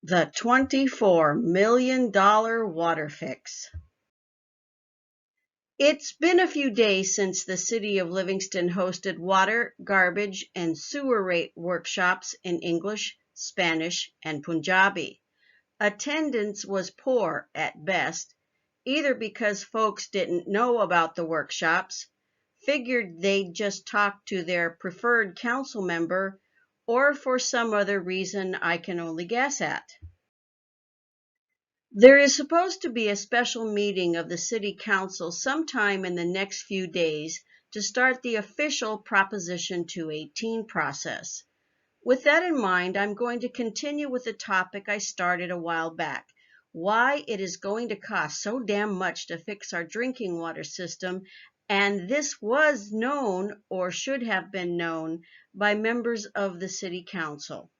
The $24 million water fix. It's been a few days since the city of Livingston hosted water, garbage, and sewer rate workshops in English, Spanish, and Punjabi. Attendance was poor at best, either because folks didn't know about the workshops, figured they'd just talk to their preferred council member, or for some other reason I can only guess at. There is supposed to be a special meeting of the City Council sometime in the next few days to start the official Proposition 218 process. With that in mind, I'm going to continue with the topic I started a while back, why it is going to cost so damn much to fix our drinking water system, and this was known, or should have been known, by members of the City Council.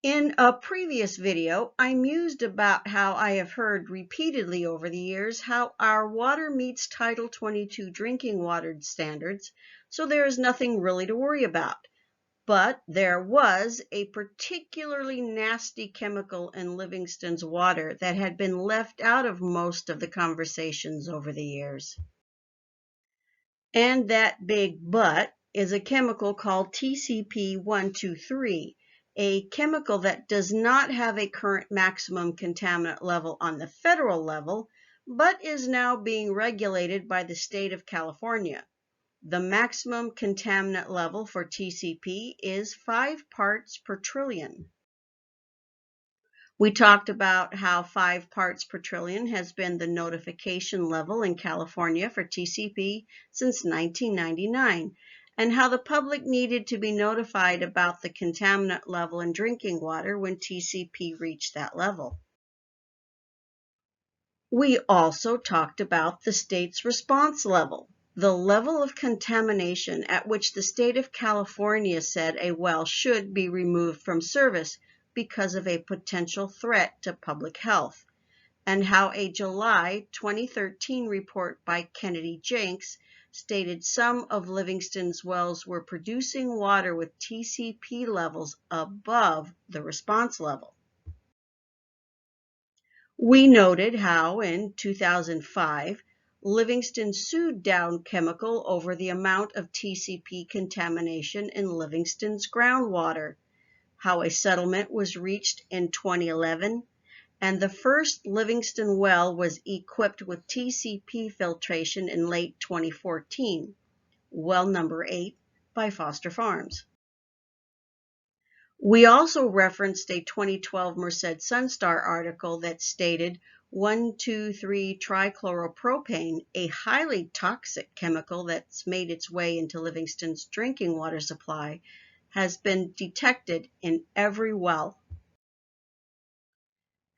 In a previous video, I mused about how I have heard repeatedly over the years how our water meets Title 22 drinking water standards, so there is nothing really to worry about. But there was a particularly nasty chemical in Livingston's water that had been left out of most of the conversations over the years. And that big but is a chemical called TCP-123. A chemical that does not have a current maximum contaminant level on the federal level, but is now being regulated by the state of California. The maximum contaminant level for TCP is 5 parts per trillion. We talked about how 5 parts per trillion has been the notification level in California for TCP since 1999. And how the public needed to be notified about the contaminant level in drinking water when TCP reached that level. We also talked about the state's response level, the level of contamination at which the state of California said a well should be removed from service because of a potential threat to public health, and how a July 2013 report by Kennedy Jenks stated some of Livingston's wells were producing water with TCP levels above the response level. We noted how in 2005, Livingston sued Dow Chemical over the amount of TCP contamination in Livingston's groundwater, how a settlement was reached in 2011, and the first Livingston well was equipped with TCP filtration in late 2014, well number 8 by Foster Farms. We also referenced a 2012 Merced Sunstar article that stated 1,2,3-trichloropropane, a highly toxic chemical that's made its way into Livingston's drinking water supply, has been detected in every well.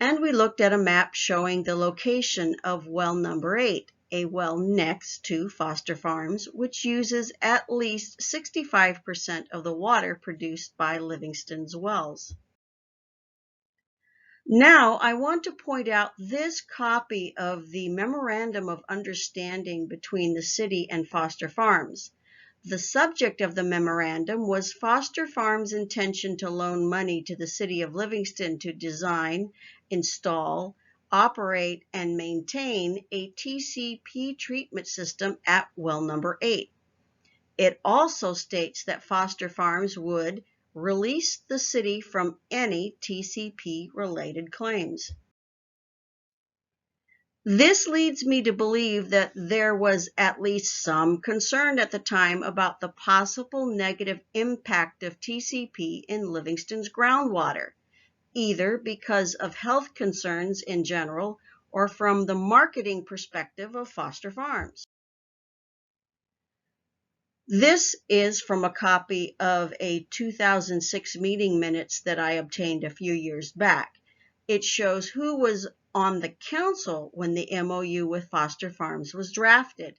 And we looked at a map showing the location of well number 8, a well next to Foster Farms, which uses at least 65% of the water produced by Livingston's wells. Now, I want to point out this copy of the Memorandum of Understanding between the city and Foster Farms. The subject of the memorandum was Foster Farms' intention to loan money to the city of Livingston to design, install, operate, and maintain a TCP treatment system at well number 8. It also states that Foster Farms would release the city from any TCP-related claims. This leads me to believe that there was at least some concern at the time about the possible negative impact of TCP in Livingston's groundwater, either because of health concerns in general or from the marketing perspective of Foster Farms. This is from a copy of a 2006 meeting minutes that I obtained a few years back. It shows who was on the council when the MOU with Foster Farms was drafted.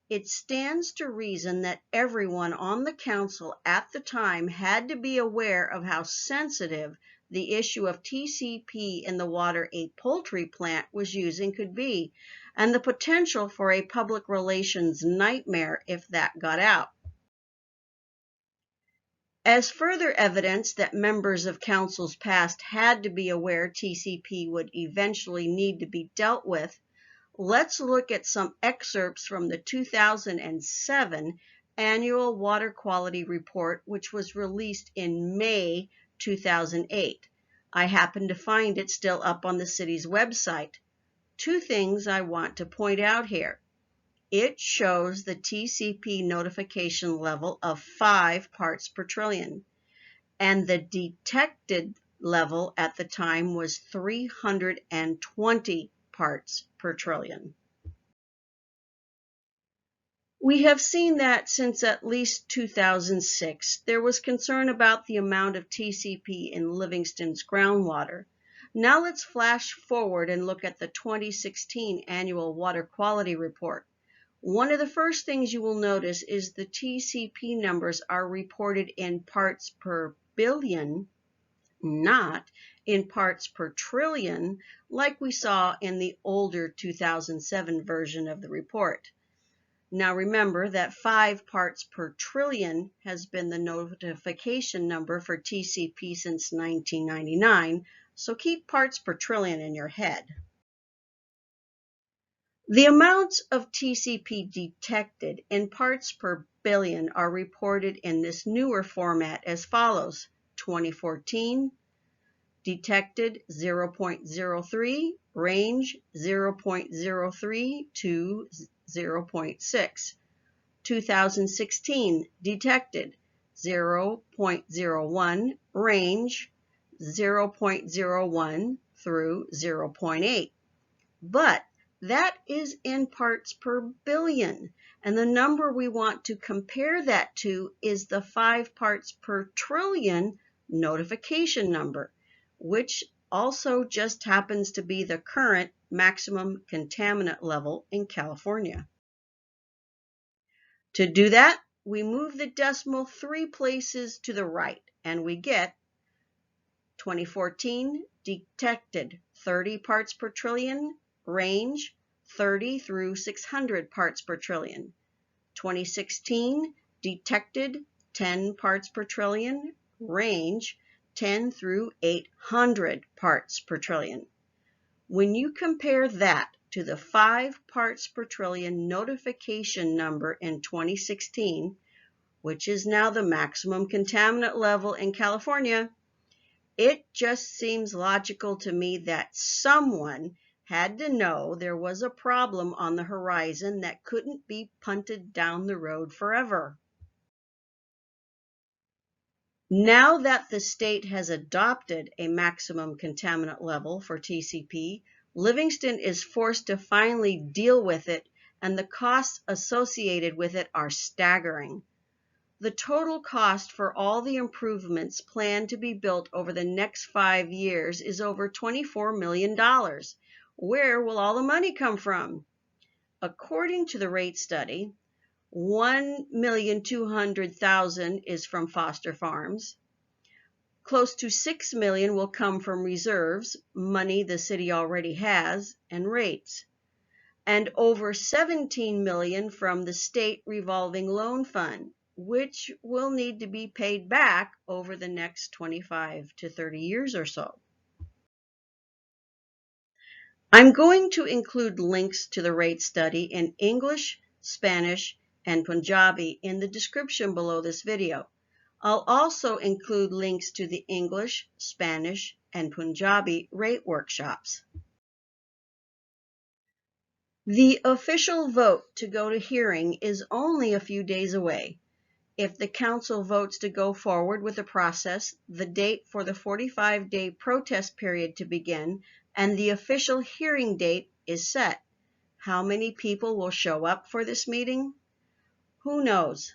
It stands to reason that everyone on the council at the time had to be aware of how sensitive the issue of TCP in the water a poultry plant was using could be, and the potential for a public relations nightmare if that got out. As further evidence that members of councils past had to be aware TCP would eventually need to be dealt with, let's look at some excerpts from the 2007 Annual Water Quality Report, which was released in May 2008. I happen to find it still up on the city's website. Two things I want to point out here. It shows the TCP notification level of 5 parts per trillion, and the detected level at the time was 320 parts per trillion. We have seen that since at least 2006, there was concern about the amount of TCP in Livingston's groundwater. Now let's flash forward and look at the 2016 Annual Water Quality Report. One of the first things you will notice is the TCP numbers are reported in parts per billion, not in parts per trillion, like we saw in the older 2007 version of the report. Now remember that 5 parts per trillion has been the notification number for TCP since 1999, so keep parts per trillion in your head. The amounts of TCP detected in parts per billion are reported in this newer format as follows. 2014, detected 0.03, range 0.03 to 0.6. 2016, detected 0.01, range 0.01 through 0.8. But that is in parts per billion, and the number we want to compare that to is the 5 parts per trillion notification number, which also just happens to be the current maximum contaminant level in California. To do that, we move the decimal 3 places to the right, and we get 2014 detected 30 parts per trillion, range 30 through 600 parts per trillion. 2016 detected 10 parts per trillion, range 10 through 800 parts per trillion. When you compare that to the 5 parts per trillion notification number in 2016, which is now the maximum contaminant level in California, it just seems logical to me that someone had to know there was a problem on the horizon that couldn't be punted down the road forever. Now that the state has adopted a maximum contaminant level for TCP, Livingston is forced to finally deal with it, and the costs associated with it are staggering. The total cost for all the improvements planned to be built over the next 5 years is over $24 million. Where will all the money come from? According to the rate study, $1,200,000 is from foster farms. Close to $6 million will come from reserves, money the city already has, and rates. And over $17 million from the state revolving loan fund, which will need to be paid back over the next 25 to 30 years or so. I'm going to include links to the rate study in English, Spanish, and Punjabi in the description below this video. I'll also include links to the English, Spanish, and Punjabi rate workshops. The official vote to go to hearing is only a few days away. If the council votes to go forward with the process, the date for the 45-day protest period to begin, and the official hearing date is set. How many people will show up for this meeting? Who knows?